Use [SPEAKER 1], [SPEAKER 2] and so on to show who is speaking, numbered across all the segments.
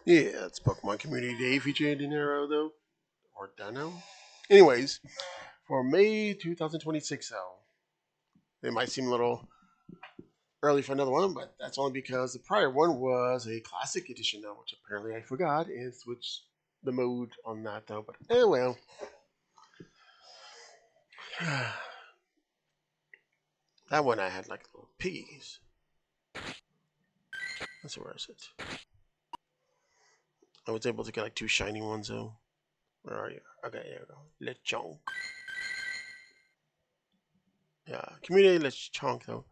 [SPEAKER 1] Yeah, it's Pokemon Community Day featuring Deino though, or Deino. Anyways, for May 2026, though, it might seem a little early for another one, but that's only because the prior one was a classic edition, though, which apparently I forgot and switched the mode on that, though. But anyway, that one I had like little piggies. That's where is it? I was able to get like two shiny ones, though. Where are you? Okay, there we go. Lechonk. Yeah, Community Lechonk, though.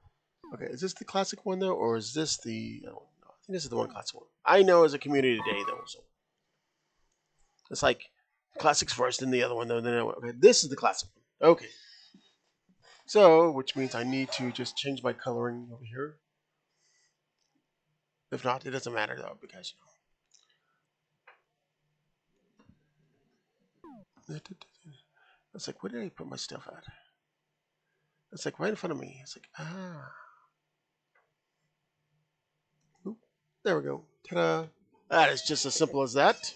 [SPEAKER 1] Okay, is this the classic one though, or is this the? Oh, no, I think this is the one classic one. I know it's a community day though, so it's like classics first, then the other one though. Then okay, this is the classic one. Okay, so which means I need to just change my coloring over here. If not, it doesn't matter though because you know. It's like where did I put my stuff at? It's like right in front of me. It's like oop, there we go. Ta-da! That is just as simple as that.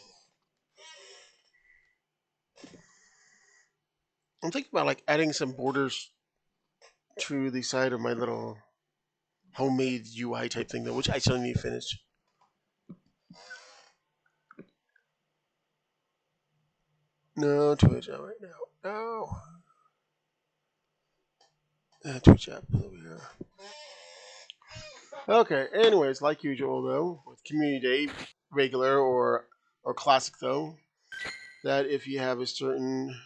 [SPEAKER 1] I'm thinking about like adding some borders to the side of my little homemade UI type thing though, which I still need to finish. No Twitch out right now. No. Twitch app over here. Okay. Anyways, like usual though, with Community Day, regular or classic though, that if you have a certain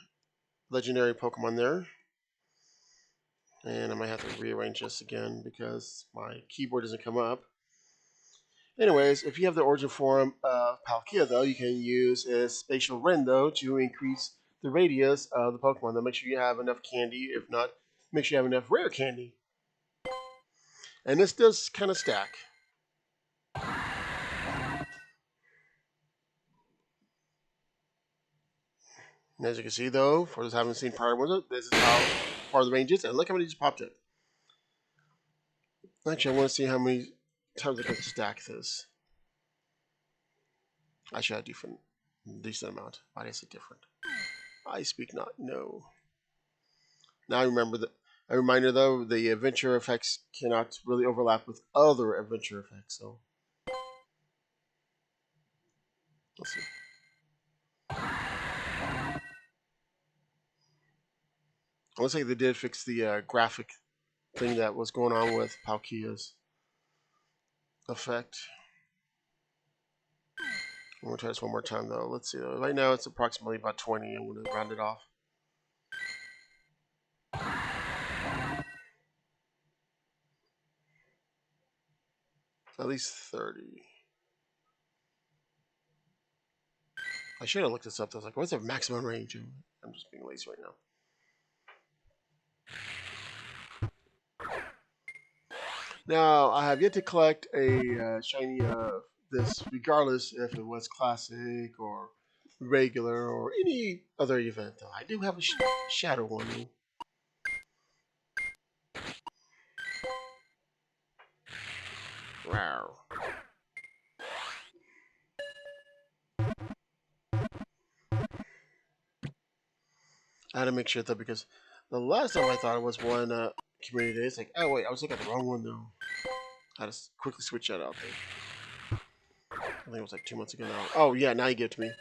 [SPEAKER 1] legendary Pokemon there, and I might have to rearrange this again because my keyboard doesn't come up. Anyways, if you have the origin form of Palkia though, you can use a spatial rendo to increase the radius of the Pokemon. Then make sure you have enough candy. If not, make sure you have enough rare candy. And this does kind of stack. And as you can see, though, for those who haven't seen prior ones, this is how far the range is. And look how many just popped in. Actually, I want to see how many times I can stack this. I should have a decent amount. Why did I say different? I speak not. No. Now I remember that. A reminder, though, the adventure effects cannot really overlap with other adventure effects. So let's see. It looks like they did fix the graphic thing that was going on with Palkia's effect. I'm gonna try this one more time though. Let's see. Right now it's approximately about 20. I'm gonna round it off. At least 30. I should have looked this up. I was like, what's the maximum range? I'm just being lazy right now. Now, I have yet to collect a shiny this, regardless if it was classic or regular or any other event. Though I do have a shadow one. Though. Wow. I had to make sure though because the last time I thought it was one community day, it's like, oh wait, I was looking at the wrong one though. I had to quickly switch that out there. I think it was like 2 months ago now. Oh yeah, now you get it to me.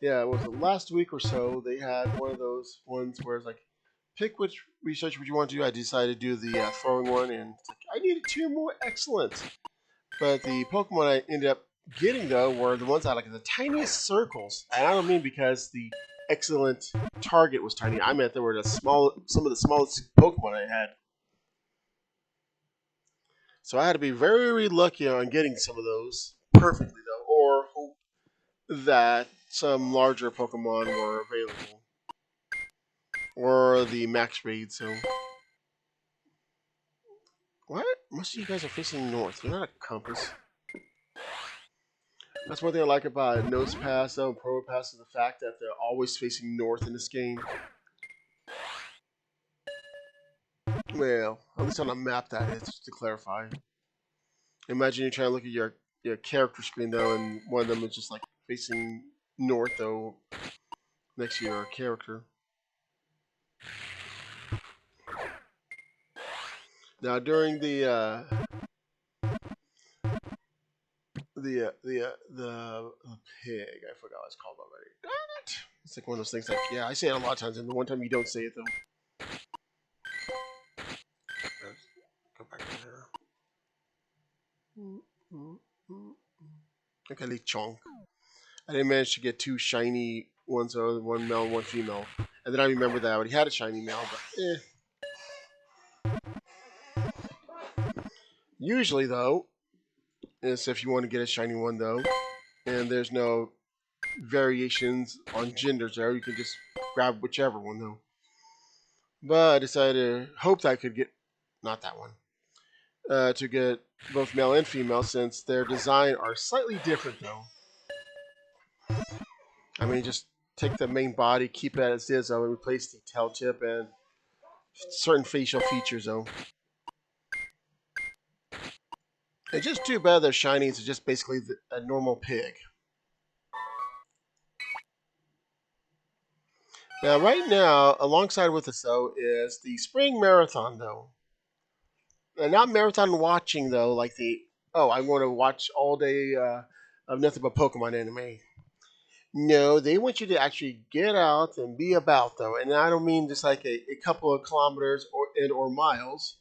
[SPEAKER 1] Yeah, it was last week or so. They had one of those ones where it's like, pick which research would you want to do. I decided to do the throwing one, and it's like, I needed two more excellent. But the Pokemon I ended up getting though were the ones that had like the tiniest circles, and I don't mean because the excellent target was tiny. I meant there were some of the smallest Pokemon I had. So I had to be very lucky on getting some of those perfectly though, or hope that some larger Pokemon were available, or the max raid. So what? Most of you guys are facing north. You're not a compass. That's one thing I like about Nose Pass though, and Pro Pass is the fact that they're always facing north in this game. Well, at least on a map that is, just to clarify. Imagine you're trying to look at your your character screen though, and one of them is just like facing north though, next to your character. Now during the pig, I forgot what it's called already. Darn it! It's like one of those things. Like yeah, I say it a lot of times, and the one time you don't say it though. Let's go back to here. Okay, Lee Chong. I didn't manage to get two shiny ones, so one male, one female. And then I remember that I already had a shiny male, but Usually though, is if you want to get a shiny one though, and there's no variations on genders there, you can just grab whichever one though. But I decided to hope that I could get not that one. To get both male and female since their design are slightly different though. I mean just take the main body, keep it as is though, and replace the tail tip and certain facial features though. It's just too bad they're shiny. It's just basically a normal pig. Now, right now, alongside with us though is the spring marathon though, and not marathon watching though, like the I'm going to watch all day of nothing but Pokemon anime. No, they want you to actually get out and be about though, and I don't mean just like a couple of kilometers or miles.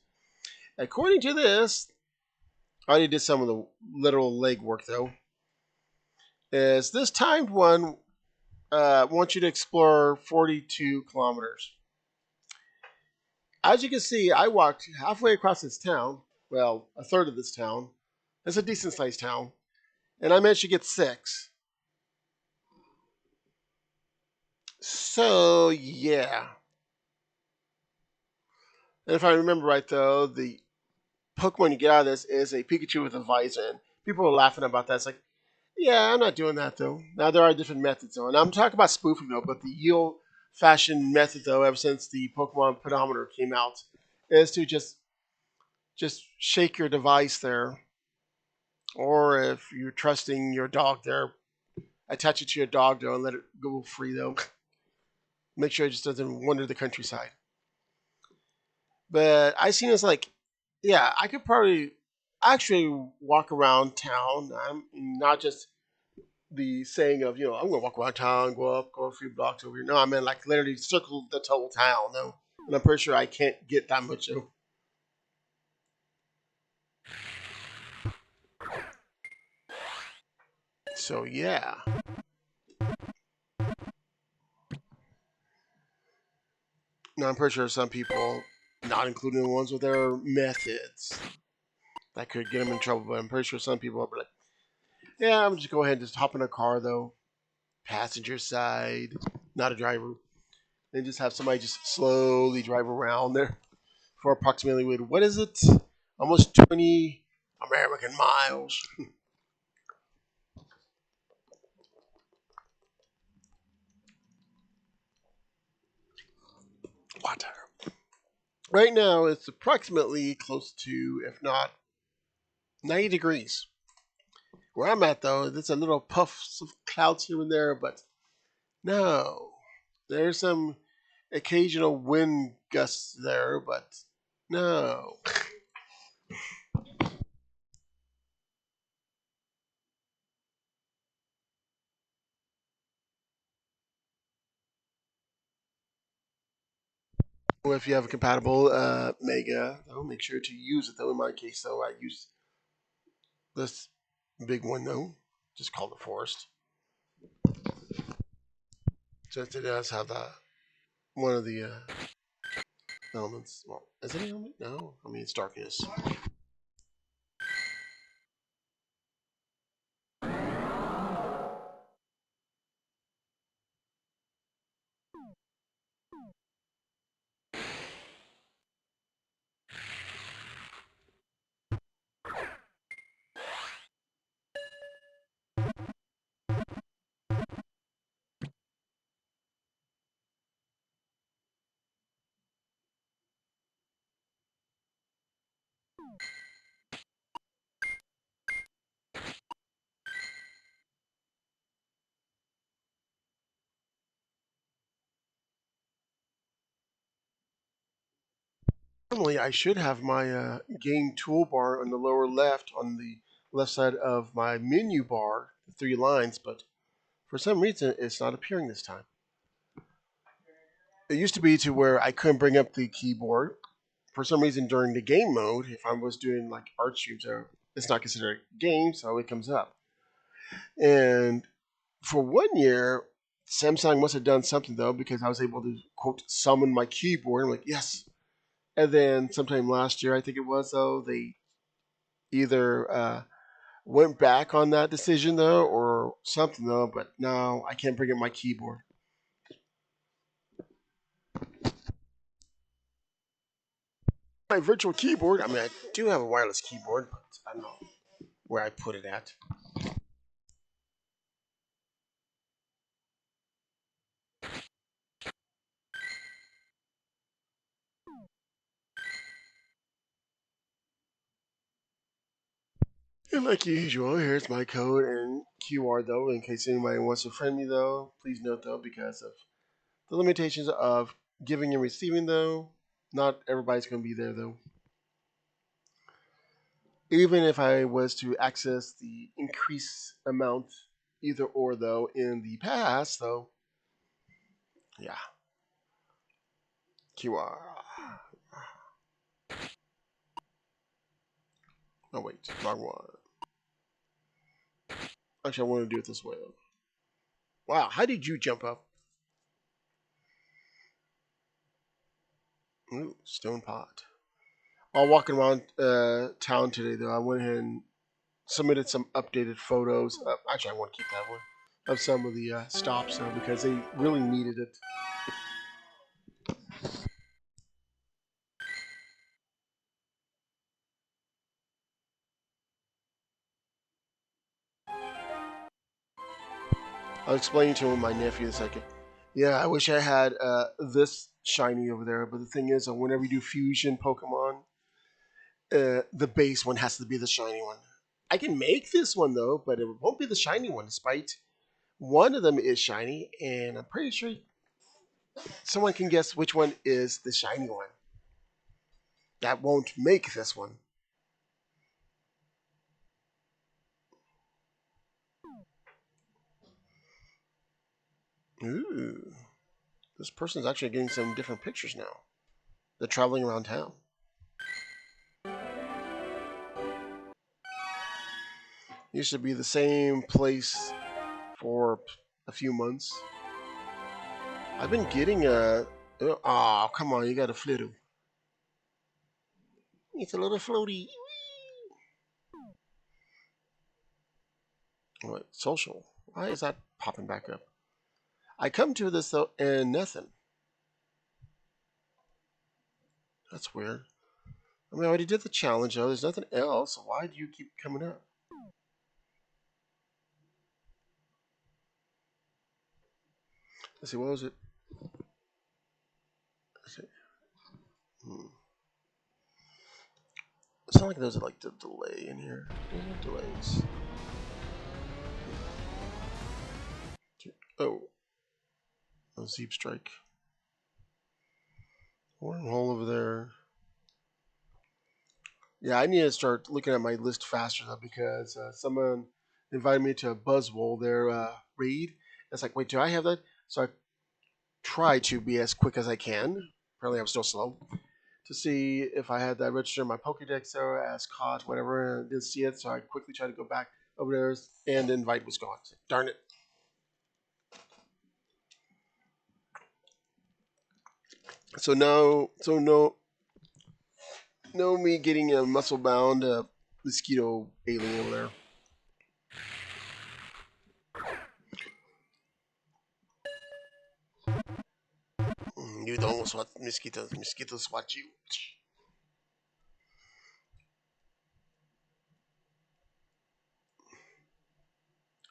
[SPEAKER 1] According to this, I already did some of the literal legwork though. Is this timed one wants you to explore 42 kilometers? As you can see, I walked halfway across this town. Well, a third of this town. It's a decent sized town. And I managed to get six. So, yeah. And if I remember right, though, the Pokemon you get out of this is a Pikachu with a visor. And people are laughing about that. It's like, yeah, I'm not doing that, though. Now, there are different methods, though. And I'm talking about spoofing, though, but the yield fashion method, though, ever since the Pokemon pedometer came out, is to just shake your device there, or if you're trusting your dog there, attach it to your dog though and let it go free though. Make sure it just doesn't wander the countryside. But I seen this like, yeah, I could probably actually walk around town. I'm not just the saying of I'm gonna walk around town, go a few blocks over here. No, I mean like literally circle the total town though. And I'm pretty sure I can't get that much though. So yeah. Now I'm pretty sure some people, not including the ones with their methods, that could get them in trouble. But I'm pretty sure some people are like, yeah, I'm just go ahead and just hop in a car though, passenger side, not a driver, and just have somebody just slowly drive around there for approximately what is it, almost 20 American miles. Water. Right now, it's approximately close to, if not 90 degrees. Where I'm at though, there's a little puffs of clouds here and there, but no, there's some occasional wind gusts there, but no. Well, if you have a compatible Mega, though, make sure to use it. Though in my case, though, I use this big one though, just called the Forest, since it does have the one of the elements. Well, is it an element? No, I mean it's darkness. Normally, I should have my game toolbar on the lower left, on the left side of my menu bar, the three lines, but for some reason, it's not appearing this time. It used to be to where I couldn't bring up the keyboard. For some reason, during the game mode, if I was doing like art streams, it's not considered a game, so it comes up. And for 1 year, Samsung must have done something though, because I was able to quote summon my keyboard. I'm like, yes. And then sometime last year, I think it was though, they either went back on that decision though, or something though. But now I can't bring up my keyboard. My virtual keyboard. I mean, I do have a wireless keyboard, but I don't know where I put it at. And like usual, here's my code and QR though, in case anybody wants to friend me though. Please note though, because of the limitations of giving and receiving though, not everybody's going to be there though. Even if I was to access the increased amount either or though in the past though, yeah, QR. Oh wait, wrong one. Actually, I want to do it this way though. Wow, how did you jump up? Ooh, stone pot. While walking around town today though, I went ahead and submitted some updated photos. Actually, I want to keep that one of some of the stops though because they really needed it. I'll explain to my nephew in a second. Yeah, I wish I had this shiny over there, but the thing is, whenever you do fusion Pokemon, the base one has to be the shiny one. I can make this one though, but it won't be the shiny one, despite one of them is shiny, and I'm pretty sure someone can guess which one is the shiny one. That won't make this one. Ooh, this person's actually getting some different pictures now. They're traveling around town. Used to be the same place for a few months. I've been getting a. Oh, come on, you got a flittle. It's a little floaty. What? Social. Why is that popping back up? I come to this though, and nothing. That's weird. I mean, I already did the challenge though. There's nothing else. Why do you keep coming up? Let's see. What was it? Let's see. Hmm. It's not like there's like the delay in here. There's no delays. Oh, a Zeep Strike. Wormhole over there. Yeah, I need to start looking at my list faster though because someone invited me to a Buzzwole, their raid. It's like, wait, do I have that? So I try to be as quick as I can. Apparently, I'm still slow to see if I had that register in my Pokedex there as caught, whatever, and I didn't see it. So I quickly tried to go back over there, and the invite was gone. So, darn it. So no, me getting a muscle bound mosquito alien over there. You don't swat mosquitoes. Mosquitoes swat you.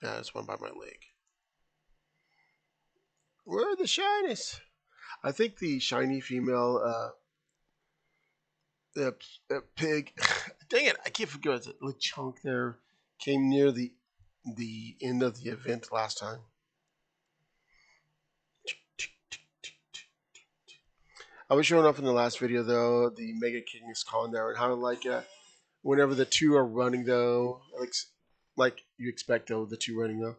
[SPEAKER 1] Yeah, there's one by my leg. Where are the shinies? I think the shiny female pig. Dang it! I can't forget the little chunk there. Came near the end of the event last time. I was showing off in the last video though the Mega King is calling there and how like whenever the two are running though, like you expect though the two running though,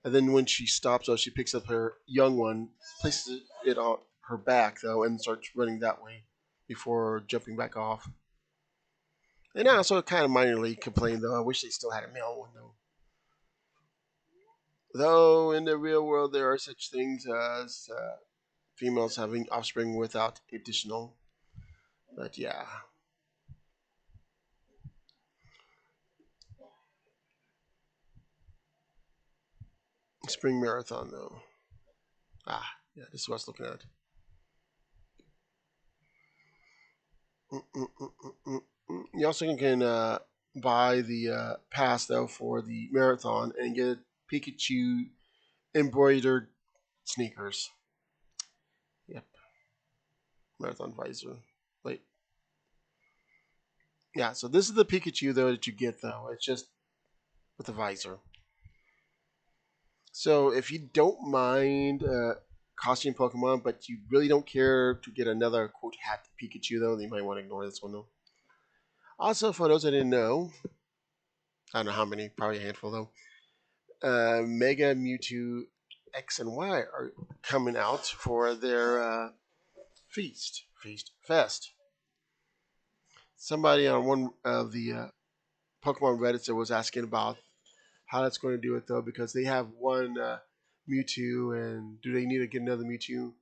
[SPEAKER 1] and then when she stops though, she picks up her young one, places it on her back though, and starts running that way before jumping back off. And I also kind of minorly complained though. I wish they still had a male one though. Though in the real world there are such things as females having offspring without additional. But yeah, spring marathon though. Yeah, this is what I was looking at. You also can buy the pass though for the marathon and get Pikachu embroidered sneakers. Yep, marathon visor. Wait, yeah. So this is the Pikachu though that you get though. It's just with the visor. So if you don't mind costume Pokemon, but you really don't care to get another quote hat Pikachu though, then you might want to ignore this one though. Also, for those that didn't know, I don't know how many, probably a handful though. Mega Mewtwo X and Y are coming out for their fest. Somebody on one of the Pokemon Reddits that was asking about how that's going to do it though, because they have one Mewtwo, and do they need to get another Mewtwo?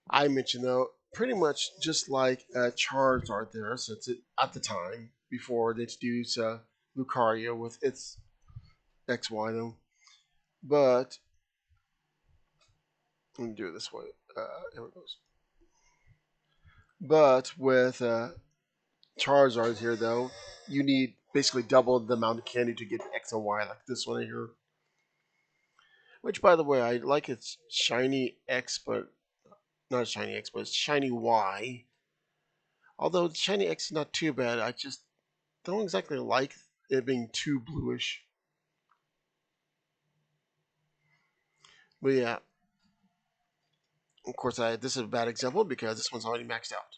[SPEAKER 1] I mentioned though, pretty much just like Charizard there, since it at the time before they introduced Lucario with its XY though. But let me do it this way. Here it goes. But with Charizard here though, you need basically double the amount of candy to get X and Y, like this one here. Which, by the way, I like its shiny X, but not shiny X, but it's shiny Y. Although the shiny X is not too bad, I just don't exactly like it being too bluish. But yeah, of course, this is a bad example because this one's already maxed out.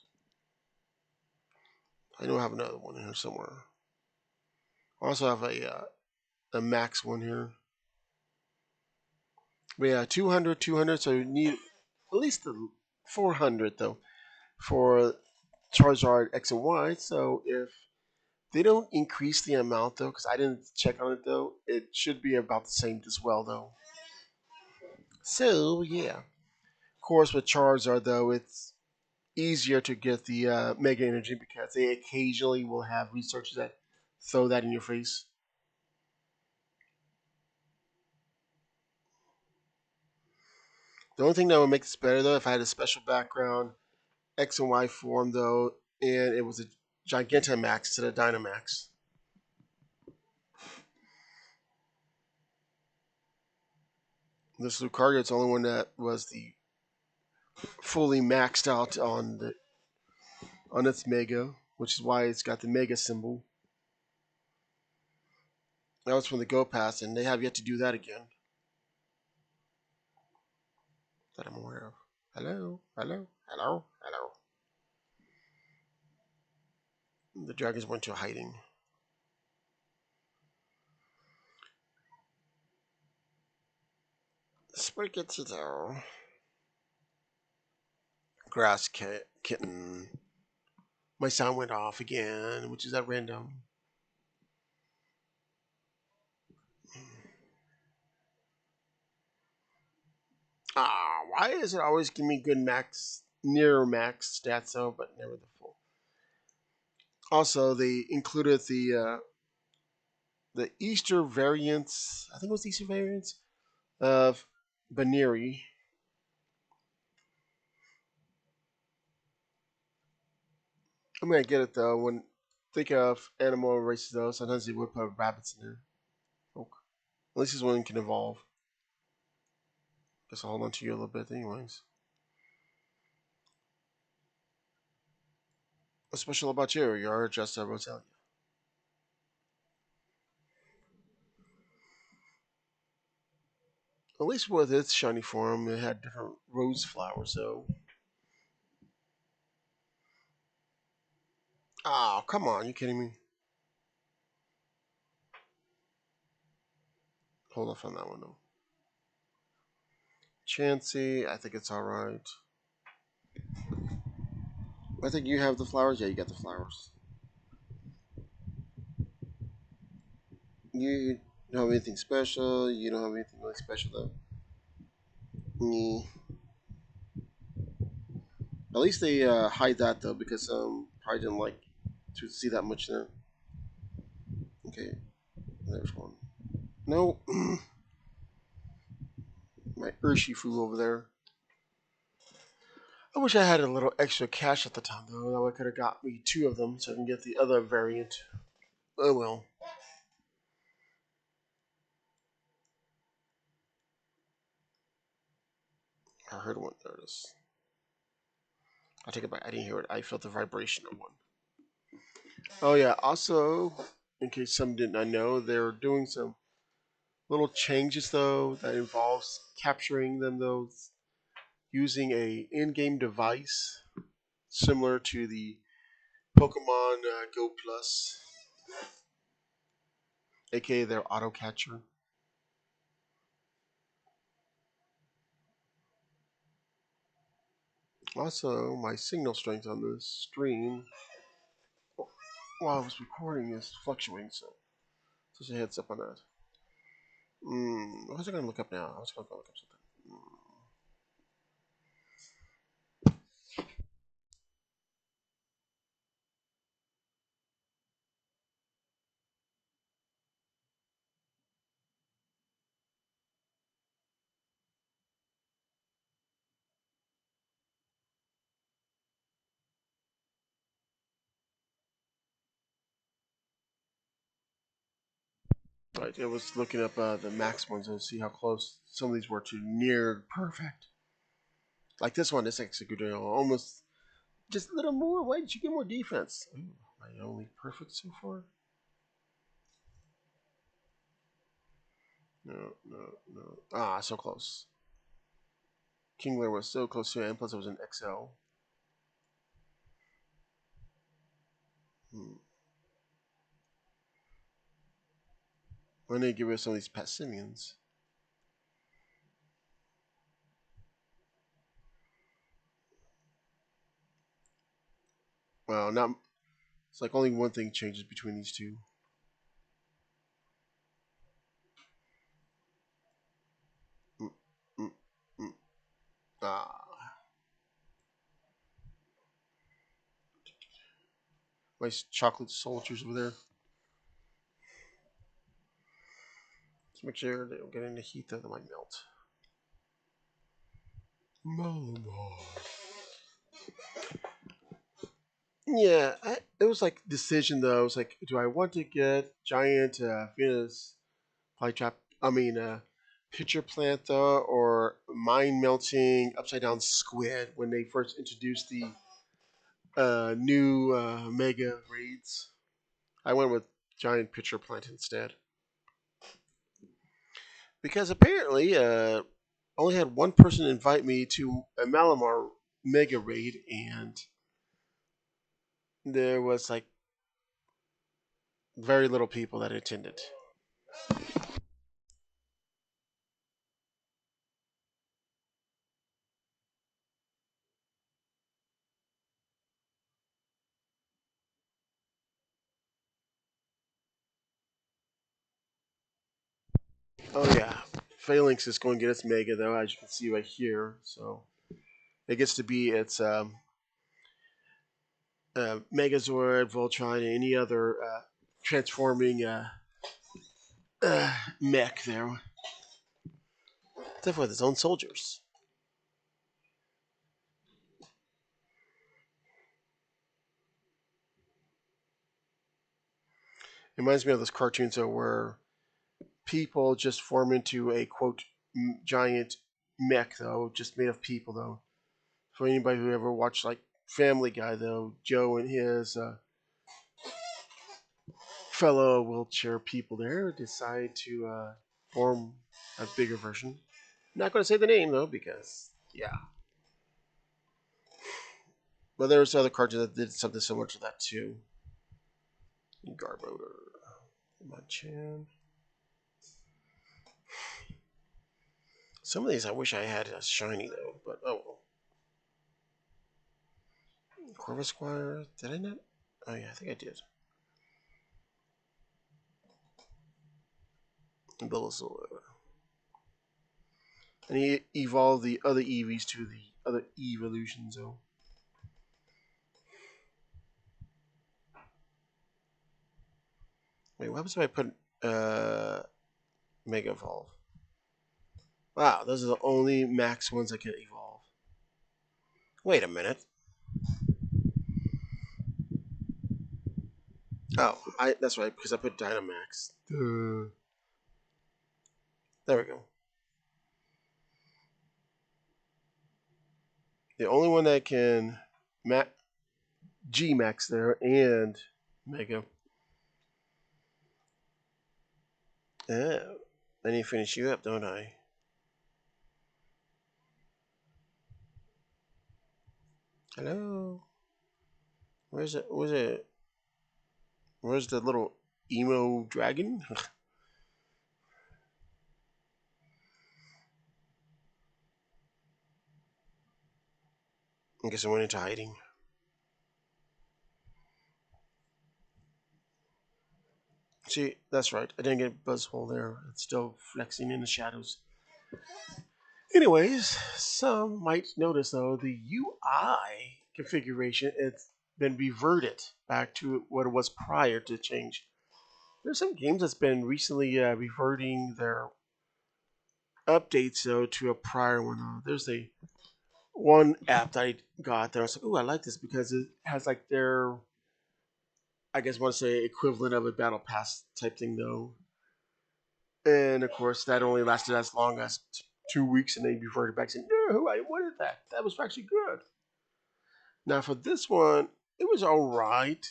[SPEAKER 1] I know I have another one in here somewhere. I also have a max one here. But yeah, 200, 200. So you need at least 400 though for Charizard X and Y. So if they don't increase the amount though, because I didn't check on it though, it should be about the same as well though. So yeah, of course with Charizard though, it's easier to get the Mega Energy because they occasionally will have researchers that throw that in your face. The only thing that would make this better though, if I had a special background X and Y form though, and it was a Gigantamax instead of Dynamax. This Lucario is the only one that was the fully maxed out on its Mega, which is why it's got the Mega symbol. That was from the Go Pass, and they have yet to do that again. That I'm aware of. Hello, hello, hello, hello. The dragons went to hiding. Sprigatito. Kitten. My sound went off again, which is at random. Why does it always give me good max, near max stats though, but never the full? Also, they included the Easter variants. I think it was the Easter variants of Baneri. I mean, I get it though. When think of animal races though, sometimes they would put rabbits in there. Okay. At least this one can evolve. Guess I'll hold on to you a little bit, anyways. What's special about you? You're just a Roselia. At least with its shiny form, it had different rose flowers, so Oh, come on. You kidding me? Hold off on that one, though. Chansey, I think it's alright. I think you have the flowers. Yeah, you got the flowers. You don't have anything special. You don't have anything really special, though. Mm. At least they hide that, though, because probably didn't like to see that much there. Okay, there's one. No, my Urshifu over there. I wish I had a little extra cash at the time, though. That way could have got me two of them so I can get the other variant. Oh well. I heard one. There it is. I take it back. I didn't hear it. I felt the vibration of one. Oh yeah. Also, in case some did not know, they're doing some little changes though that involves capturing them though using a in-game device similar to the Pokemon Go Plus, aka their auto catcher. Also, my signal strength on this stream while I was recording is fluctuating, so just a heads up on that. What was I going to look up now? I was going to look up something. Right, I was looking up the max ones to see how close some of these were to near perfect. Like this one, this executor almost just a little more. Why did you get more defense? Ooh, my only perfect so far? No, no, no. Ah, so close. Kingler was so close to it, and plus it was an XL. Hmm. When they get rid of some of these Passimians. Well, not. It's like only one thing changes between these two. Mm, mm, mm. Ah, nice chocolate soldiers over there. Let's make sure they don't get any heat that might melt. Mama. Yeah, it was like decision though. I was like, do I want to get giant Venus flytrap? I mean, pitcher plant though, or mind melting upside down squid when they first introduced the new mega raids. I went with giant pitcher plant instead because apparently only had one person invite me to a Malamar mega raid, and there was like very little people that attended. Oh yeah, Phalanx is going to get its Mega though, as you can see right here. So it gets to be its Megazord, Voltron, and any other transforming mech there, except with its own soldiers. It reminds me of those cartoons though, where people just form into a quote giant mech though, just made of people though. For anybody who ever watched like Family Guy though, Joe and his fellow wheelchair people there decide to form a bigger version. Not going to say the name though, because yeah. But there was other cartoons that did something similar to that too. Garboder. Machan. Some of these I wish I had as shiny though, but oh well. Corvus Squire. Did I not? Oh yeah, I think I did. Billisol. And he evolved the other EVs to the other evolutions though. Wait, what happens if I put Mega Evolve? Wow, those are the only max ones I can evolve. Wait a minute. Oh, that's right, because I put Dynamax. There we go. The only one that can G Max there and Mega. Oh, I need to finish you up, don't I? Hello. Where's it? Where's it? Where's the little emo dragon? I guess I went into hiding. See, that's right. I didn't get Buzzhole there. It's still flexing in the shadows. Anyways, some might notice though the UI configuration it's been reverted back to what it was prior to change. There's some games that's been recently reverting their updates though to a prior one. There's a one app that I got there. I was like, oh, I like this because it has like their, I guess, want to say equivalent of a battle pass type thing though. And of course, that only lasted as long as 2 weeks, and they reverted back saying, no, I wanted that. That was actually good. Now for this one, it was all right.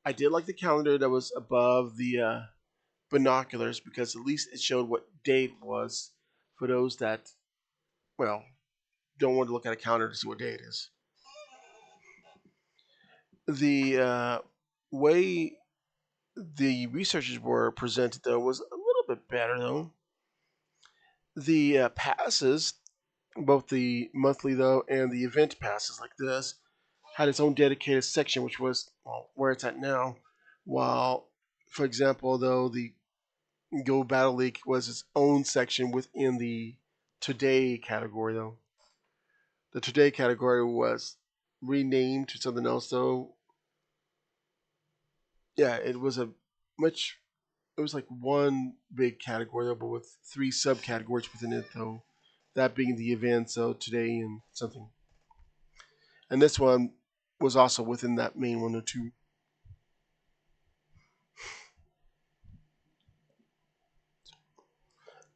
[SPEAKER 1] I did like the calendar that was above the binoculars because at least it showed what day it was for those that, well, don't want to look at a calendar to see what day it is. The way the researchers were presented, though, was a little bit better, though. The passes, both the monthly, though, and the event passes like this, had its own dedicated section, which was well, where it's at now. While, for example, though, the Go Battle League was its own section within the Today category, though. The Today category was renamed to something else, though. Yeah, it was a much. It was like one big category, though, but with three subcategories within it, though. That being the event, so today and something. And this one was also within that main one or two.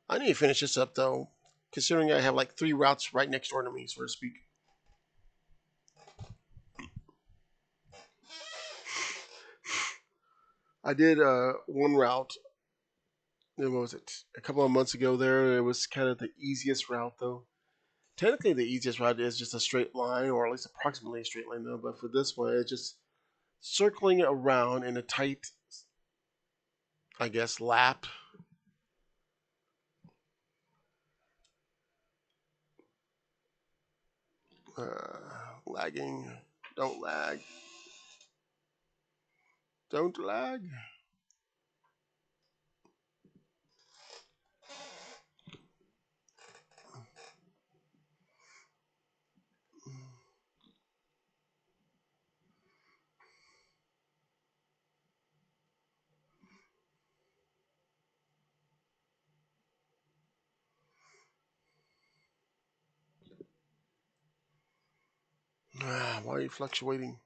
[SPEAKER 1] I need to finish this up though, considering I have like three routes right next door to me, so to speak. I did one route. What was it? A couple of months ago. There, it was kind of the easiest route though. Technically, the easiest route is just a straight line, or at least approximately a straight line though. But for this one, it's just circling around in a tight, I guess, lap. Lagging. Don't lag. Don't lag. Why are you fluctuating?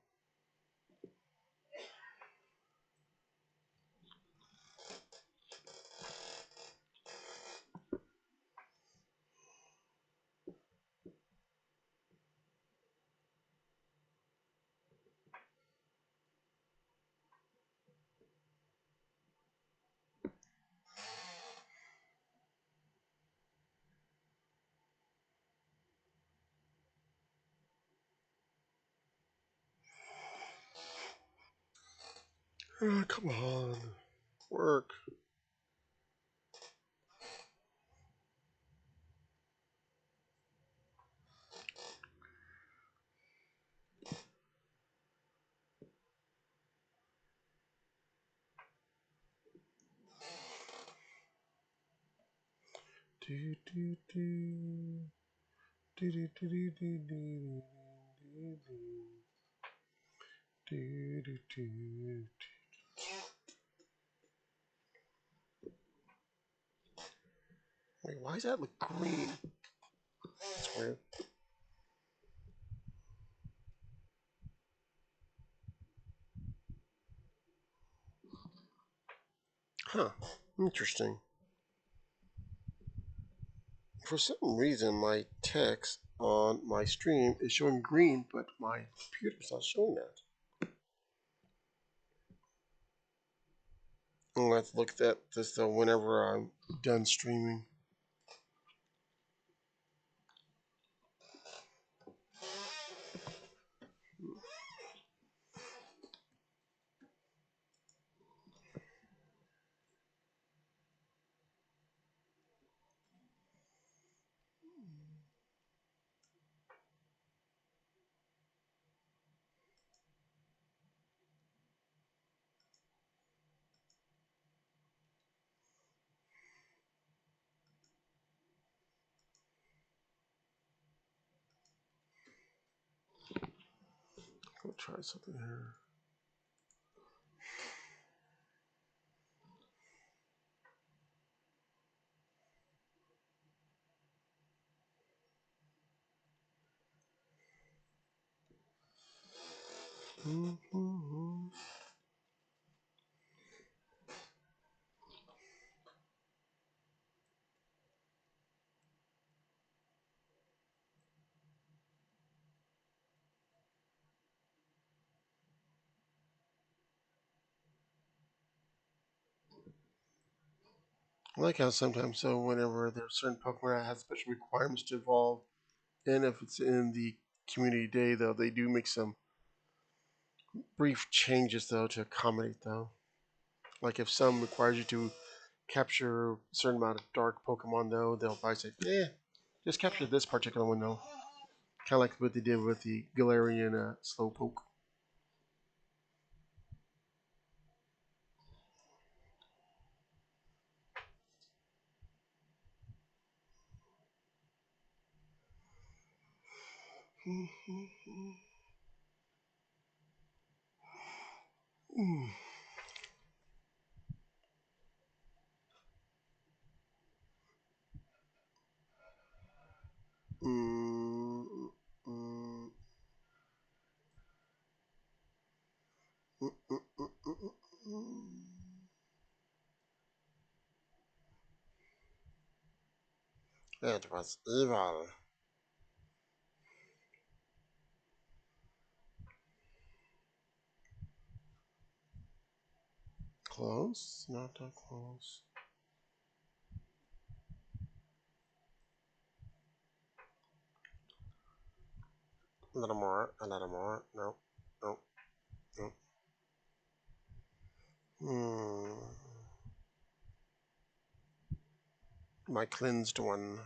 [SPEAKER 1] Come on. Work. Do, do, do. Do, do, do, do, do, do, do, do, do, do. Wait, why does that look green? That's weird. Huh. Interesting. For some reason, my text on my stream is showing green, but my computer's not showing that. I'm gonna have to look at this though whenever I'm done streaming. I'll try something here. Mm-hmm. I like how sometimes, so whenever there's certain Pokemon that have special requirements to evolve, and if it's in the community day, though, they do make some brief changes, though, to accommodate, though. Like if some requires you to capture a certain amount of dark Pokemon, though, they'll probably say, just capture this particular one, though. Kind of like what they did with the Galarian Slowpoke. Mm, mm, mm, mm, mm, mm, mm. It was evil. Close? Not that close. A little more, a little more. Nope, nope, nope. Hmm. My cleansed one.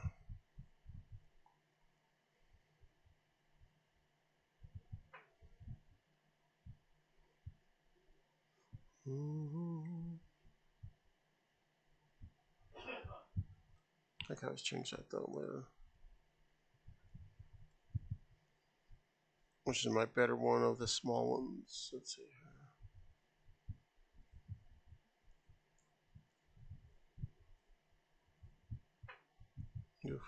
[SPEAKER 1] Mm-hmm. I can always change that though later. Which is my better one of the small ones. Let's see. Oof.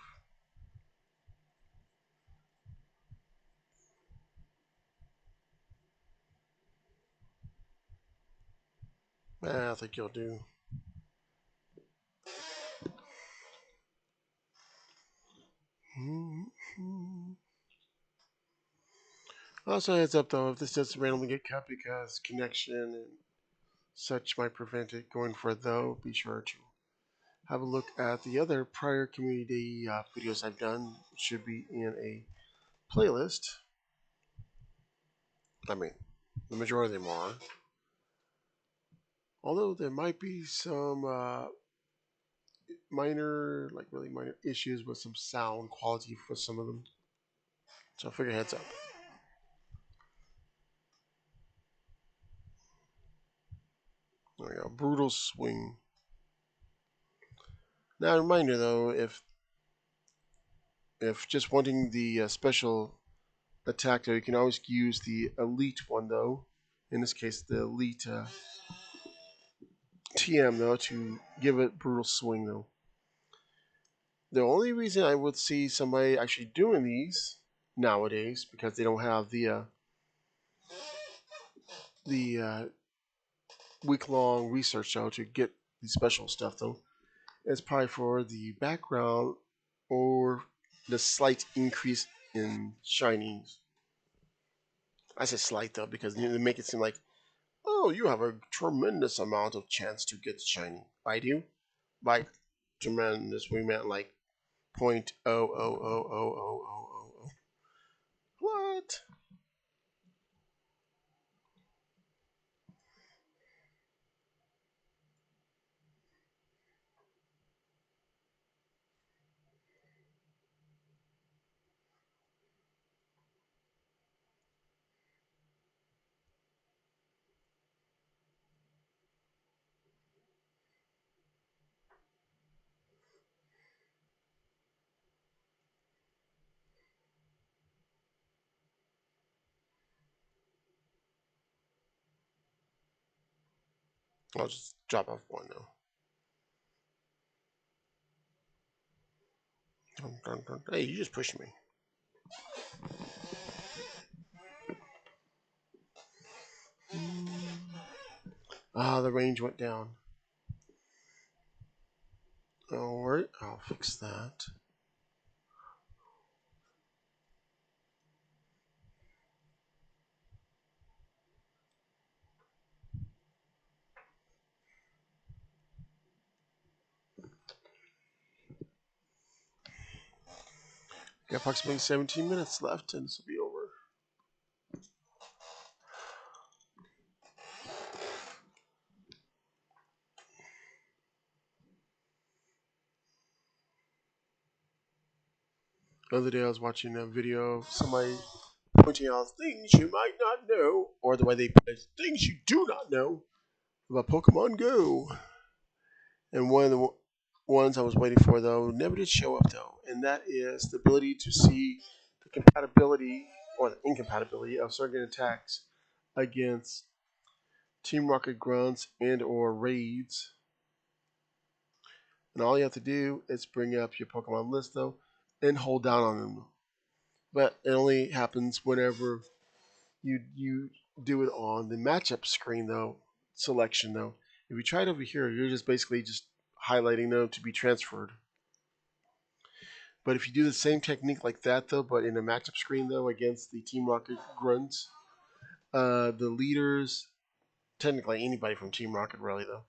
[SPEAKER 1] I think you'll do. Mm-hmm. Also, heads up though, if this does randomly get cut because connection and such might prevent it going for though, be sure to have a look at the other prior community videos I've done. It should be in a playlist. I mean, the majority of them are. Although there might be some minor, like really minor issues with some sound quality for some of them. So figure heads up. There we go. Brutal swing. Now, a reminder though, if just wanting the special attack though, you can always use the elite one though. In this case, the elite TM though to give it brutal swing though. The only reason I would see somebody actually doing these nowadays because they don't have the week long research though to get the special stuff though. It's probably for the background or the slight increase in shinings. I say slight though because they make it seem like, oh, you have a tremendous amount of chance to get shiny. I do. By tremendous, we meant like point oh oh oh oh oh oh oh oh. What? I'll just drop off one now. Dun, dun, dun. Hey, you just pushed me. Ah, the range went down. Alright, I'll fix that. Got approximately 17 minutes left and this will be over. The other day I was watching a video of somebody pointing out things you might not know, or the way they put it, things you do not know about Pokemon Go. And one of the ones I was waiting for though never did show up though, and that is the ability to see the compatibility or the incompatibility of certain attacks against Team Rocket grunts and or raids. And all you have to do is bring up your Pokemon list though and hold down on them. But it only happens whenever you do it on the matchup screen though, selection though. If you try it over here, you're just basically just highlighting them to be transferred. But if you do the same technique like that though, but in a matchup screen though against the Team Rocket grunts, the leaders, technically anybody from Team Rocket really though,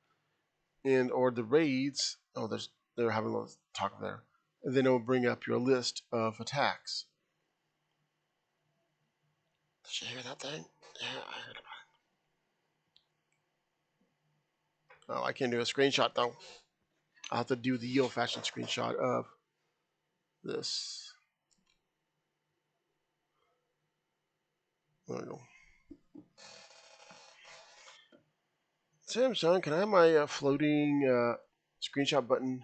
[SPEAKER 1] and or the raids. Oh, they're having a little talk there. And then it will bring up your list of attacks. Did you hear that thing? Yeah, I heard about it. Oh, I can't do a screenshot though. I'll have to do the old-fashioned screenshot of this. There we go. Samsung, can I have my floating screenshot button?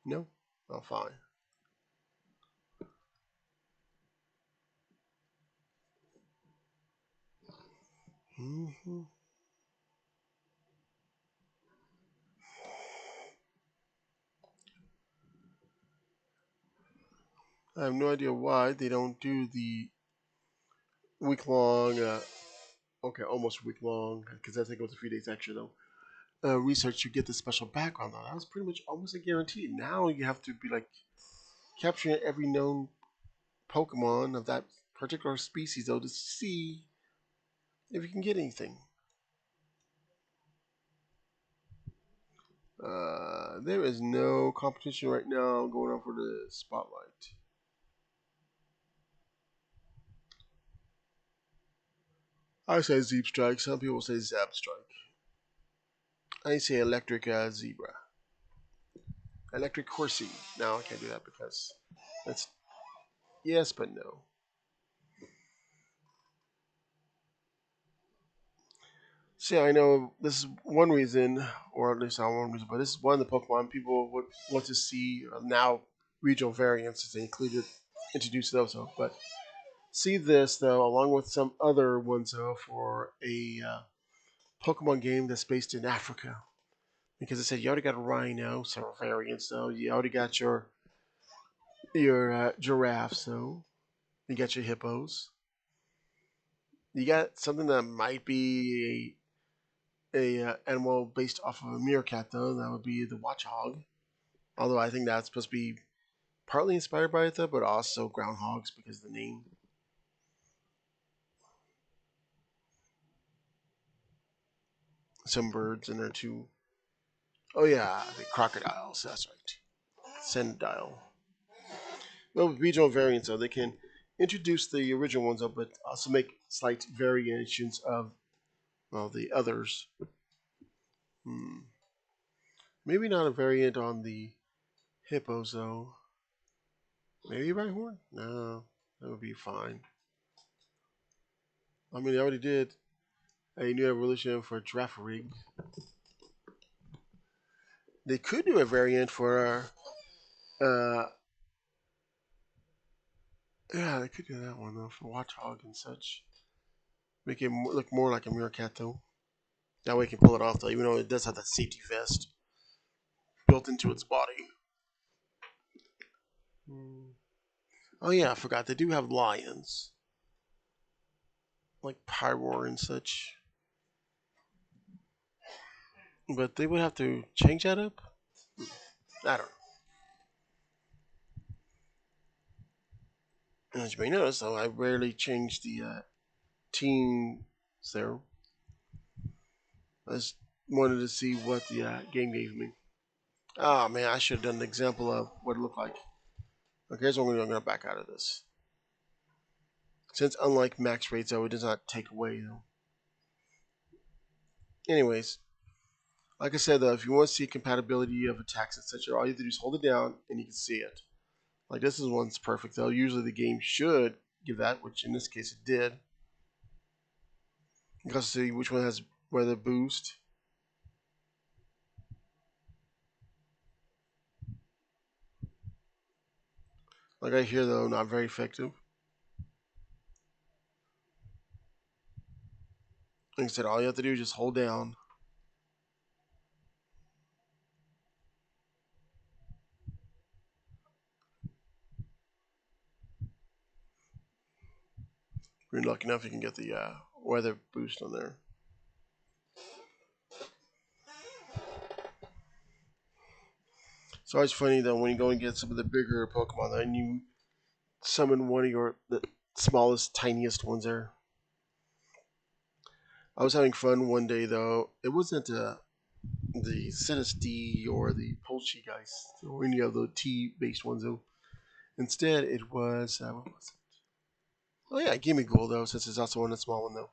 [SPEAKER 1] No? Oh, fine. Mm-hmm. I have no idea why they don't do the week long, okay, almost week long, because I think it was a few days extra though. Research to get the special background though. That was pretty much almost a guarantee. Now you have to be like capturing every known Pokemon of that particular species though to see if you can get anything. There is no competition right now going on for the spotlight. I say Zeep Strike. Some people say Zap Strike. I say electric zebra. Electric horsey. No, I can't do that because that's yes, but no. See, I know this is one reason, or at least not one reason, but this is one of the Pokemon people would want to see now regional variants as they included introduced those. But see this though, along with some other ones though, for a Pokemon game that's based in Africa. Because I said you already got a rhino, several variants though. You already got your giraffes though. You got your hippos. You got something that might be a animal based off of a meerkat though. That would be the watchhog. Although I think that's supposed to be partly inspired by it though, but also groundhogs because of the name. Some birds in there too. Oh yeah, the crocodiles. That's right. Sendile. Well, with regional variants though, they can introduce the original ones though, but also make slight variations of well the others. Hmm. Maybe not a variant on the hippos though. Maybe a Rhyhorn? No, that would be fine. I mean, they already did a new evolution for Girafarig. They could do a variant for, yeah, they could do that one though for Watchhog and such. Make it look more like a Meerkat though. That way it can pull it off though, even though it does have that safety vest built into its body. Hmm. Oh yeah, I forgot. They do have lions, like Pyroar and such. But they would have to change that up? I don't know. As you may notice, though, I rarely change the teams there. I just wanted to see what the game gave me. Oh man, I should have done an example of what it looked like. Okay, here's what I'm going to back out of this. Since unlike max rates, though, it does not take away, though. Anyways, like I said, though, if you want to see compatibility of attacks, etc., all you have to do is hold it down and you can see it. Like this is one's perfect, though. Usually the game should give that, which in this case it did. You can see which one has weather boost. Like I hear, though, not very effective. Like I said, all you have to do is just hold down. If you're lucky enough, you can get the weather boost on there. It's always funny though when you go and get some of the bigger Pokemon and you summon one of your the smallest, tiniest ones there. I was having fun one day though. It wasn't the Sinistea or the Poltergeist or any of the T-based ones though. Instead, it was what was it? Oh yeah, Gimme Ghoul though, since it's also one a small one though.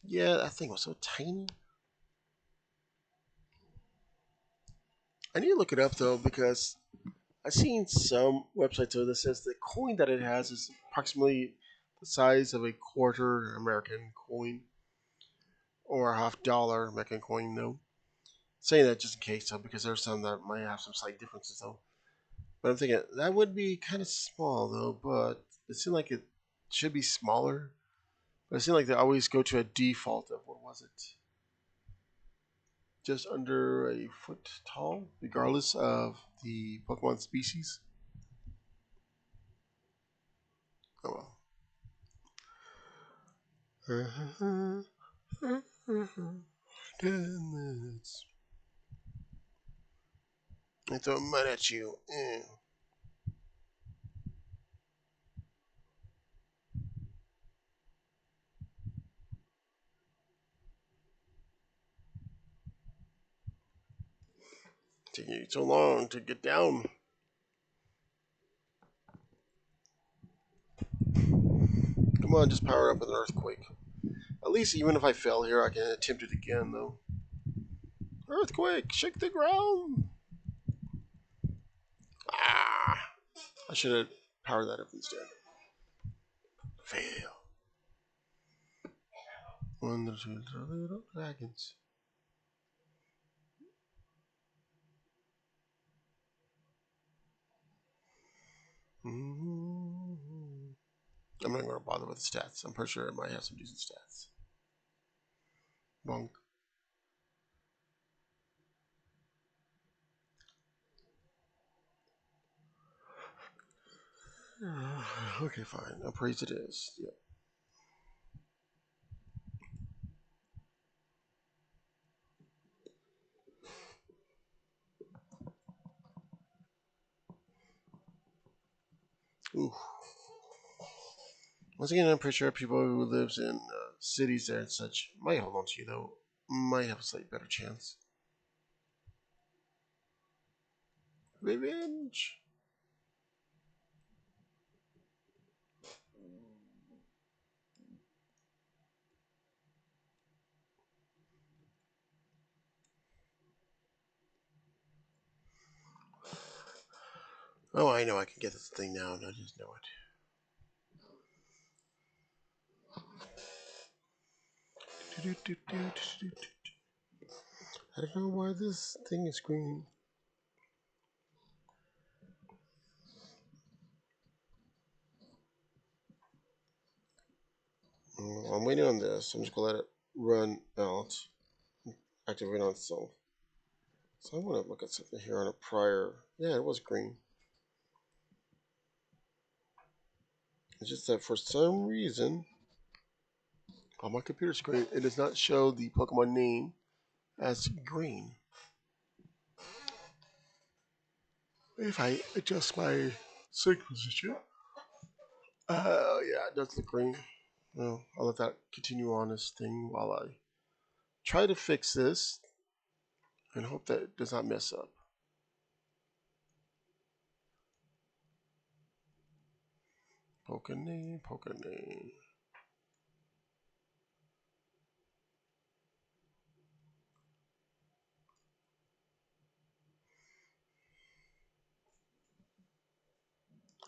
[SPEAKER 1] Yeah, that thing was so tiny. I need to look it up though because I've seen some websites though that says the coin that it has is approximately the size of a quarter American coin or a half-dollar American coin though. Saying that just in case though, because there's some that might have some slight differences though. But I'm thinking that would be kind of small though, but it seemed like it should be smaller. But it seemed like they always go to a default of what was it? Just under a foot tall, regardless of the Pokemon species. Oh well. 10 minutes. I throw mud at you. Taking you so long to get down. Come on, just power up with an earthquake. At least even if I fail here, I can attempt it again, though. Earthquake! Shake the ground! Ah! I should have powered that up instead. Fail. One, two, three little dragons. I'm not going to bother with the stats. I'm pretty sure it might have some decent stats. Bonk. Okay, fine. Appraise it is. Yep. Ooh. Once again, I'm pretty sure people who lives in cities there and such might hold on to you, though. Might have a slightly better chance. Revenge! Oh, I know I can get this thing now, and I just know it. I don't know why this thing is green. I'm waiting on this. I'm just gonna let it run out. Activate on itself. So I want to look at something here on a prior. Yeah, it was green. It's just that for some reason, on my computer screen, it does not show the Pokemon name as green. If I adjust my sync position, yeah, it does look green. Well, I'll let that continue on this thing while I try to fix this and hope that it does not mess up. Pokemon, Pokemon.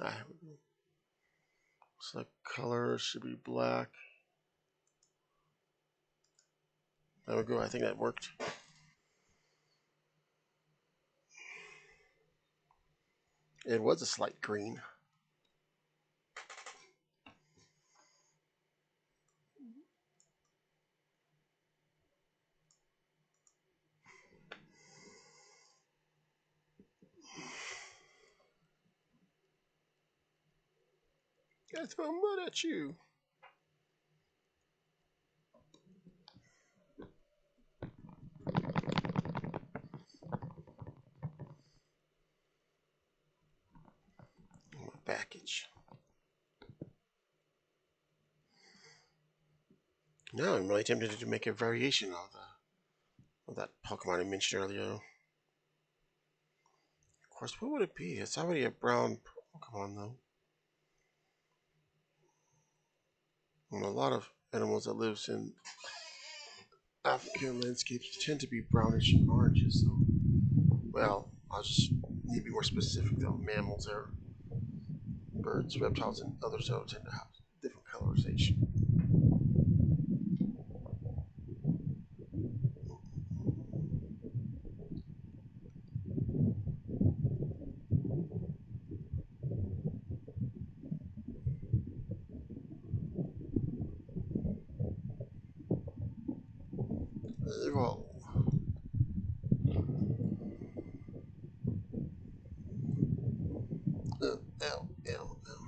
[SPEAKER 1] Ah, select color should be black. There we go. I think that worked. It was a slight green. I throw mud at you. Package. No, I'm really tempted to make a variation of that Pokemon I mentioned earlier. Of course, what would it be? It's already a brown Pokemon, though. And a lot of animals that lives in African landscapes tend to be brownish and oranges. So, well, I'll just need to be more specific though. Mammals are birds, reptiles, and others that tend to have different colorization. Well, ow, ow, ow.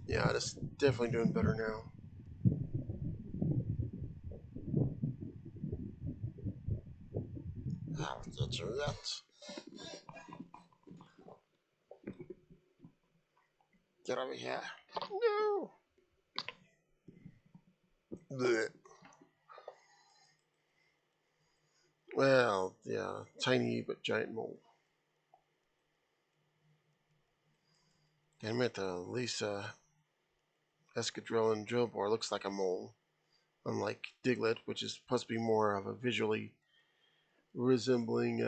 [SPEAKER 1] Yeah, it's definitely doing better now. I'll get you that. Get over here. No. Blech. Well, yeah, tiny but giant mole. Damn it, the Lisa Escadrille and Drillbore looks like a mole. unlike Diglett, which is supposed to be more of a visually resembling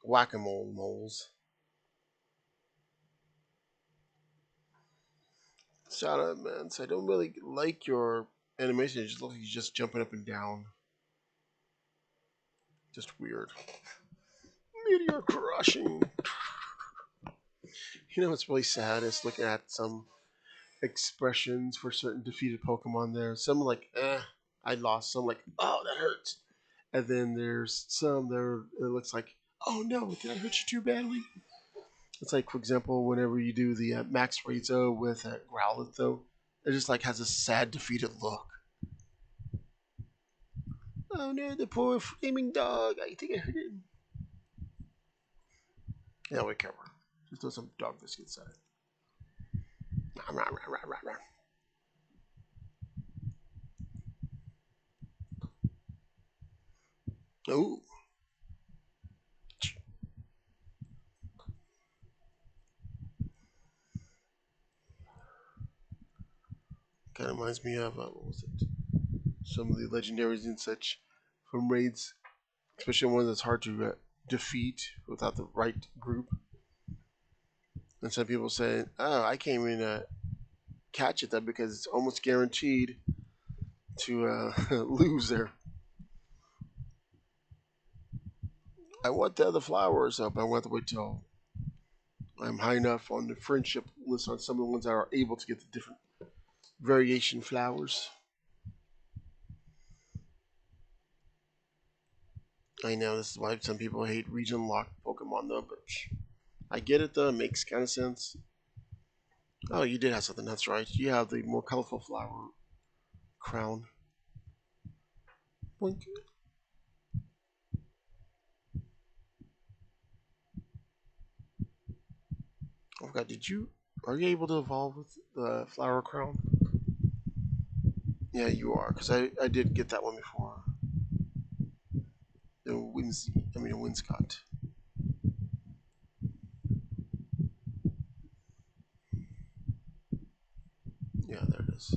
[SPEAKER 1] whack-a-mole moles. Shout out, man. So I don't really like your animation. It just looks like he's just jumping up and down. Just weird. Meteor crushing. You know what's really sad is looking at some expressions for certain defeated Pokemon there. Some like, I lost. Some like, oh, that hurts. And then there's some there it looks like, oh no, did I hurt you too badly? It's like, for example, whenever you do the Max Razor with Growlithe, though, it just like has a sad, defeated look. Oh no, the poor flaming dog. I think I hurt him. Yeah, we cover. Just throw some dog biscuits at it. Oh, kind of reminds me of what was it? Some of the legendaries and such from raids, especially one that's hard to defeat without the right group. And some people say, "Oh, I can't even catch it though because it's almost guaranteed to lose there." I want the other flowers up. I want to wait till I'm high enough on the friendship list on some of the ones that are able to get the different variation flowers. I know this is why some people hate region locked Pokemon though, but I get it though. It makes kind of sense. Oh, you did have something. That's right. You have the more colorful flower crown. Boink. Oh God, did you? Are you able to evolve with the flower crown? Yeah, you are, because I did get that one before. The Winscott. Yeah, there it is.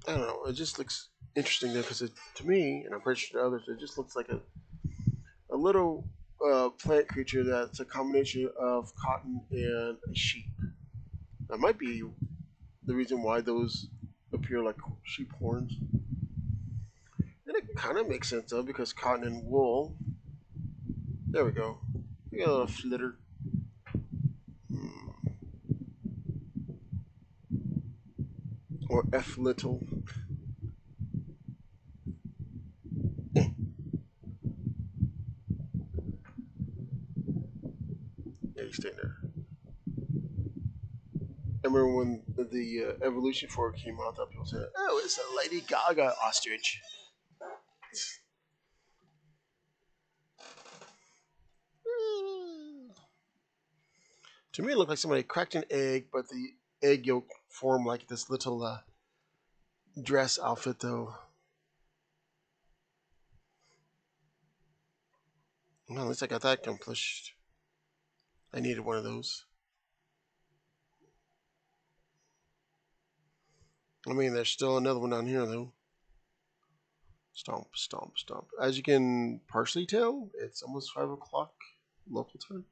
[SPEAKER 1] I don't know. It just looks interesting though, because to me, and I'm pretty sure to others, it just looks like a little plant creature that's a combination of cotton and a sheep. That might be the reason why those appear like sheep horns. And it kind of makes sense though, because cotton and wool. There we go. We got a little flitter. Hmm. Or F little. Yeah, you stay there. I remember when the evolution for it came out, that people said, "Oh, it's a Lady Gaga ostrich." To me, it looked like somebody cracked an egg, but the egg yolk formed like this little dress outfit, though. Well, at least I got that accomplished. I needed one of those. I mean, there's still another one down here, though. Stomp, stomp, stomp. As you can partially tell, it's almost 5 o'clock local time.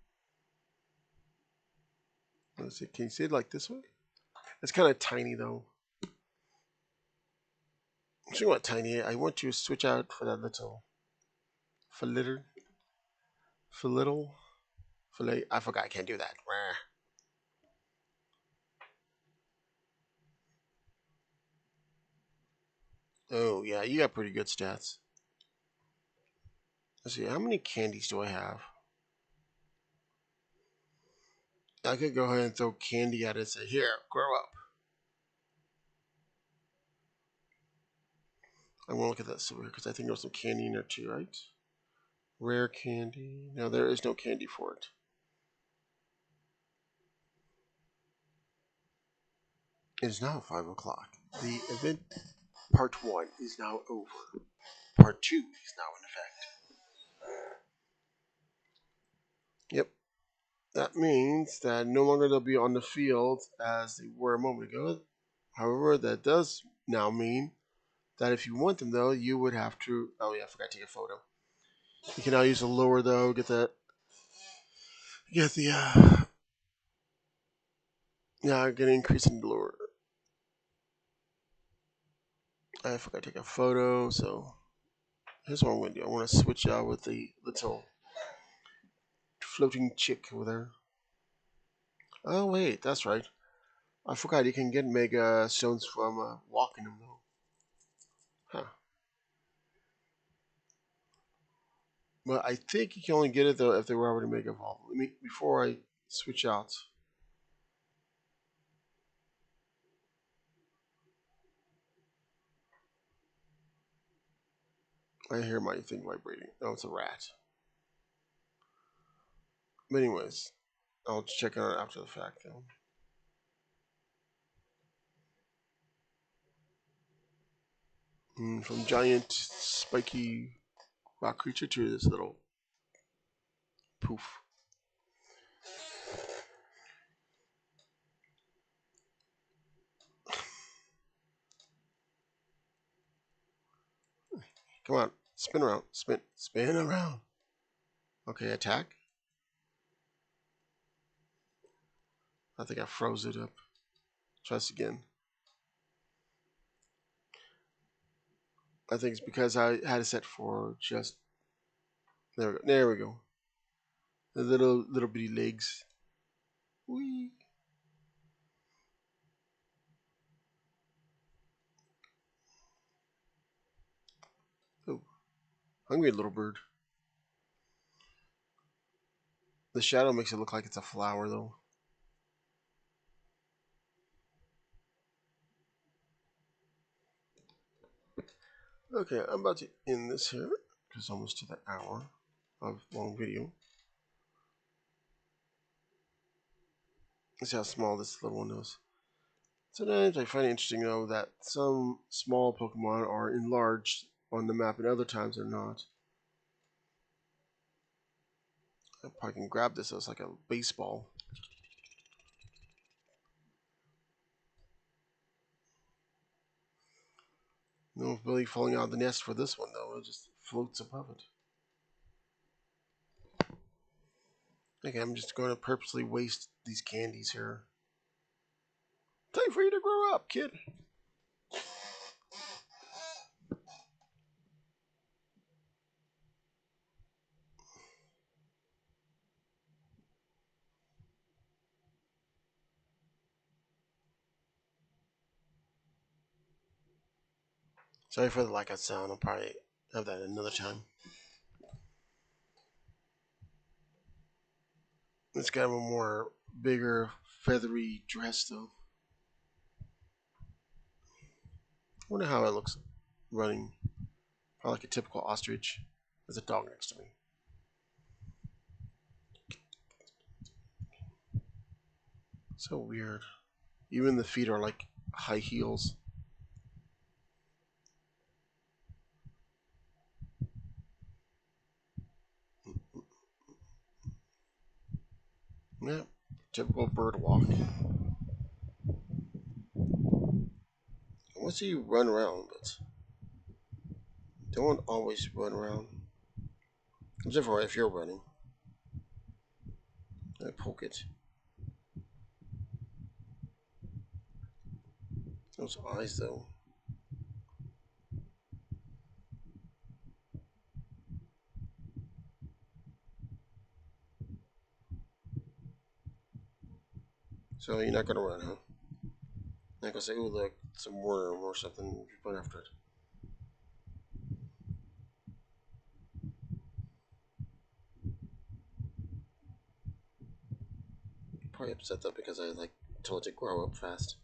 [SPEAKER 1] Let's see, can you see it like this way? It's kind of tiny, though. So you want tiny? I want you to switch out for that little, for litter, for little, fillet. I forgot I can't do that. Oh yeah, you got pretty good stats. Let's see, how many candies do I have? I could go ahead and throw candy at it and say, "Here, grow up." I want to look at that silver because I think there's some candy in there too, right? Rare candy. No, there is no candy for it. It is now 5 o'clock. The event part 1 is now over. Part 2 is now in effect. Yep. that means that no longer they'll be on the field as they were a moment ago. However, that does now mean that if you want them, though, you would have to... Oh, yeah, I forgot to take a photo. You can now use the lure, though, get the... Yeah, get an increase in the lure. I forgot to take a photo, so... Here's what I'm going to do. I want to switch out with the little floating chick with her. Oh, wait, that's right. I forgot you can get mega stones from walking them, though. Huh. But I think you can only get it, though, if they were already mega evolved. Let me, before I switch out. I hear my thing vibrating. Oh, it's a rat. But anyways, I'll check on it after the fact, though. From giant, spiky rock creature to this little poof. Come on, spin around, spin around. Okay, attack. I think I froze it up. Try this again. I think it's because I had it set for just... There we go. There we go. The little bitty legs. Whee. Oh, hungry little bird. The shadow makes it look like it's a flower, though. Okay, I'm about to end this here. It's almost to the hour of long video. Let's see how small this little one is. Sometimes I find it interesting, though, that some small Pokemon are enlarged on the map and other times they're not. I probably can grab this as like a baseball. No ability falling out of the nest for this one, though. It just floats above it. Okay, I'm just going to purposely waste these candies here. Time for you to grow up, kid. Sorry for the lack of sound. I'll probably have that another time. It's got a more bigger, feathery dress, though. I wonder how it looks running. Probably like a typical ostrich. There's a dog next to me. So weird. Even the feet are like high heels. Yeah, typical bird walk. Once you run around, but don't always run around. Except for if you're running. I poke it. Those eyes, though. So you're not gonna run, huh? Not gonna say, "Oh, look, some worm or something." Run after it. Probably upset though because I like told it to grow up fast.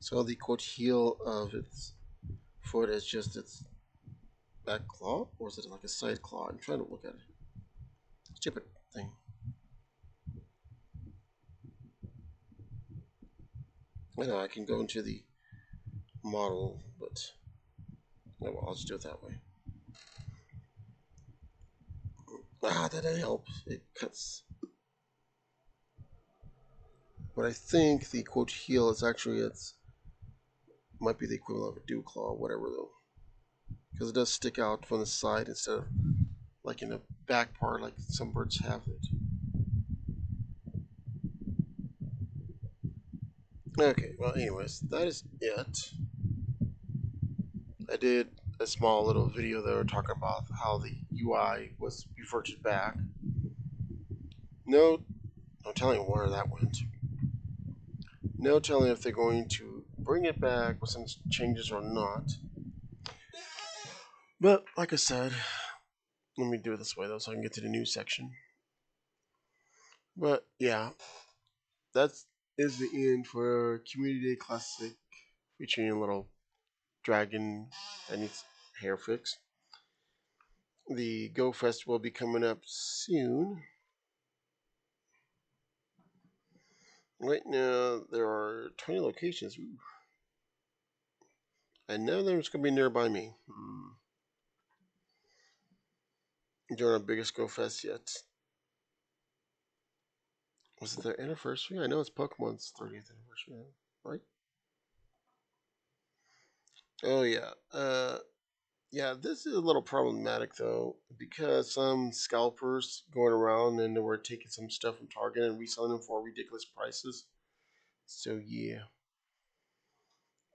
[SPEAKER 1] So the quote heel of its foot is just its back claw, or is it like a side claw? I'm trying to look at it. Stupid thing. I know I can go into the model, but oh, well, I'll just do it that way. Ah, that didn't help. It cuts. But I think the quote heal is actually it's might be the equivalent of a dew claw, whatever though, because it does stick out from the side instead of like in the back part, like some birds have it. Okay, well, anyways, that is it. I did a small little video there talking about how the UI was reverted back. No, no telling where that went. No telling if they're going to bring it back with some changes or not. But like I said, let me do it this way though, so I can get to the news section. But yeah, that is the end for Community Day Classic, featuring a little dragon that needs hair fix. The Go Fest will be coming up soon. Right now, there are 20 locations. Ooh. And none of them is going to be nearby me. During our biggest Go Fest yet. Was it their anniversary? I know it's Pokemon's 30th anniversary, right? Oh, yeah. Yeah, this is a little problematic, though, because some scalpers going around and they were taking some stuff from Target and reselling them for ridiculous prices. So, yeah.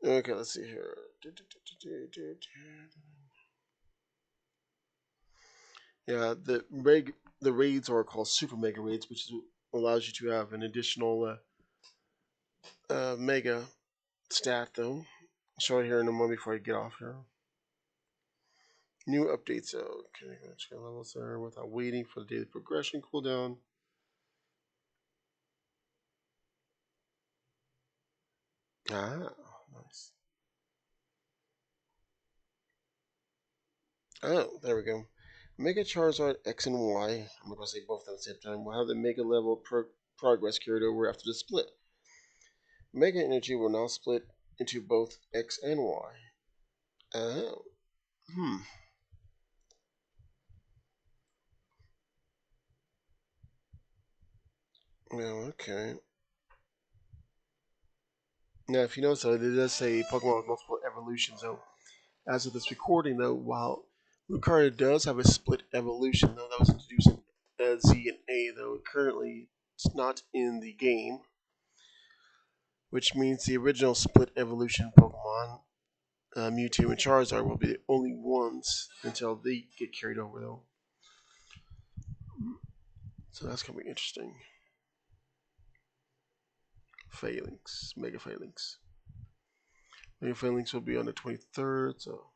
[SPEAKER 1] Okay, let's see here. Yeah, the raids are called super mega raids, which allows you to have an additional mega stat though. I'll show it here in a moment before I get off here. New updates. So can I check levels there without waiting for the daily progression cooldown? Ah, nice. Oh, there we go. Mega Charizard X and Y. I'm not gonna say both at the same time. Will have the mega level progress carried over after the split. Mega Energy will now split into both X and Y. Oh, hmm. Yeah, okay. Now, if you notice, though, it does say Pokemon with multiple evolutions. Though, as of this recording, though, while Lucario does have a split evolution, though that was introduced in Z and A, though currently it's not in the game, which means the original split evolution Pokemon, Mewtwo and Charizard, will be the only ones until they get carried over, though. So that's gonna be interesting. Phalanx, Mega Phalanx. Mega Phalanx will be on the 23rd, so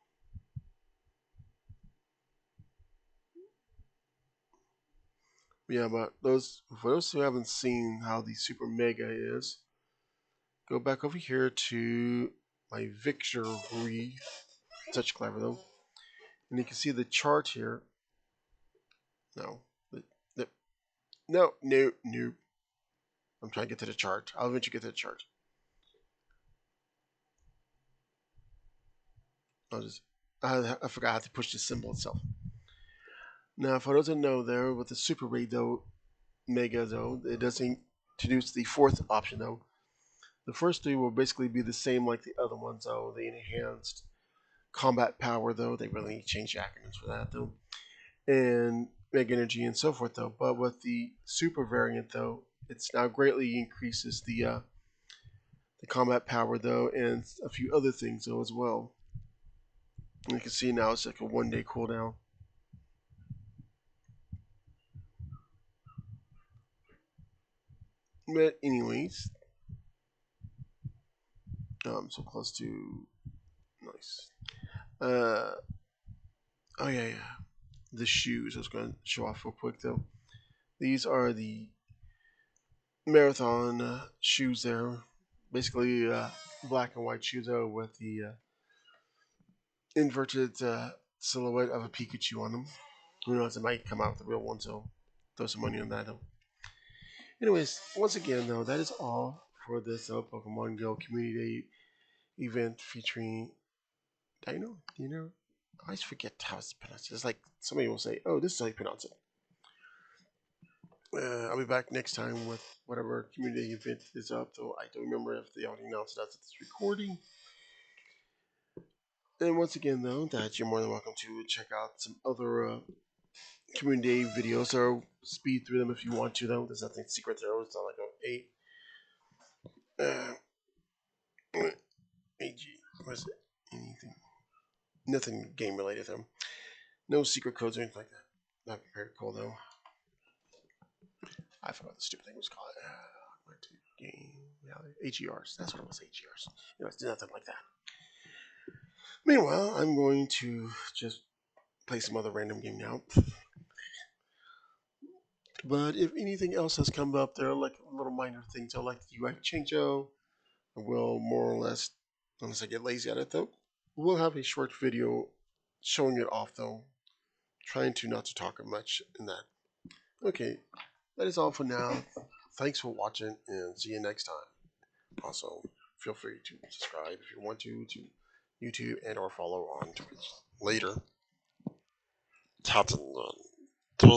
[SPEAKER 1] yeah, but those for those who haven't seen how the Super Mega is, go back over here to my victory. Such clever though, and you can see the chart here. No, the, no. I'm trying to get to the chart. I'll eventually get to the chart. I'll just I forgot how to push the symbol itself. Now, for those that know, there with the Super Raid though, Mega though, it does introduce the fourth option though. The first three will basically be the same like the other ones though. The enhanced combat power though. They really change the acronyms for that though. And Mega Energy and so forth though. But with the super variant though, it's now greatly increases the combat power though, and a few other things though as well. And you can see now it's like a 1 day cooldown. But anyways, so close to nice. Uh, oh yeah. The shoes I was going to show off real quick though. These are the marathon shoes there. Basically, black and white shoes though with the inverted silhouette of a Pikachu on them. Who knows? It might come out with the real one, so throw some money on that. Though. Anyways, once again, though, that is all for this Pokemon Go Community Day event featuring Deino. I always forget how it's pronounced. It's like somebody will say, "Oh, this is how you pronounce it." I'll be back next time with whatever community event is up, though I don't remember if they already announced it after this recording. And once again, though, that you're more than welcome to check out some other community videos or speed through them if you want to, though. There's nothing secret there. It's not like AG. What is it? Anything. Nothing game related, though. No secret codes or anything like that. Not very cool, though. I forgot what the stupid thing was called. Game. HERs. That's what it was, HERs. It's nothing like that. Meanwhile, I'm going to just play some other random game now. But if anything else has come up, there are like little minor things. I like the UI change-o. I will more or less, unless I get lazy at it though, we'll have a short video showing it off though. Trying to not to talk much in that. Okay, that is all for now. Thanks for watching and see you next time. Also, feel free to subscribe if you want to YouTube and or follow on Twitch later. 差真的，对。